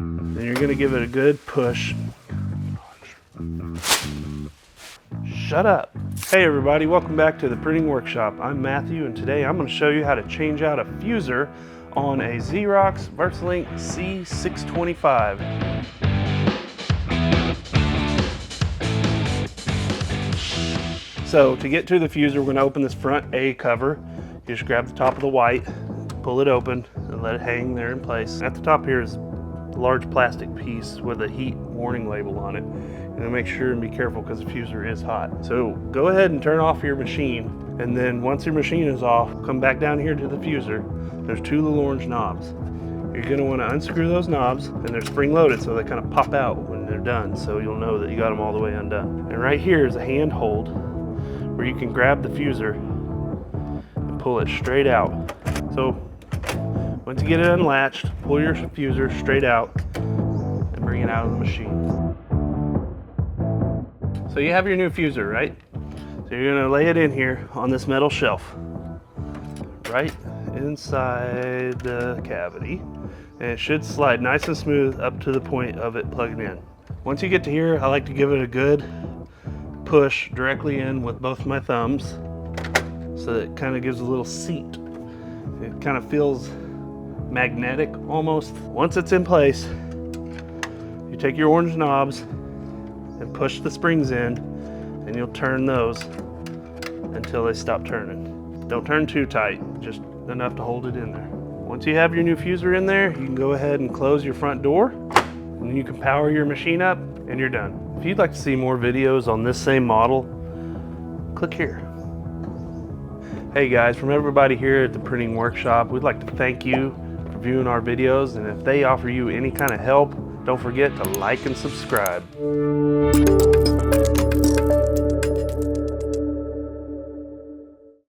Then you're going to give it a good push. Shut up. Hey everybody, welcome back to the printing workshop. I'm Matthew, and today I'm going to show you how to change out a fuser on a Xerox VersaLink C625. So to get to the fuser, we're going to open this front A cover. You just grab the top of the white, pull it open, and let it hang there in place. At the top here is a large plastic piece with a heat warning label on it. And make sure and be careful because the fuser is hot. So go ahead and turn off your machine, and then once your machine is off, come back down here to the fuser. There's two little orange knobs. You're going to want to unscrew those knobs, and they're spring loaded so they kind of pop out when they're done, so you'll know that you got them all the way undone. And right here is a hand hold where you can grab the fuser and pull it straight out. So once you get it unlatched, pull your fuser straight out and bring it out of the machine. So you have your new fuser, right? So you're gonna lay it in here on this metal shelf, right inside the cavity. And it should slide nice and smooth up to the point of it plugged in. Once you get to here, I like to give it a good push directly in with both my thumbs so that it kind of gives a little seat. It kind of feels magnetic almost. Once it's in place, you take your orange knobs and push the springs in, and you'll turn those until they stop turning. Don't turn too tight, just enough to hold it in there. Once you have your new fuser in there, you can go ahead and close your front door, and then you can power your machine up, and you're done. If you'd like to see more videos on this same model, click here. Hey guys, from everybody here at the printing workshop, we'd like to thank you for viewing our videos, and if they offer you any kind of help, don't forget to like and subscribe.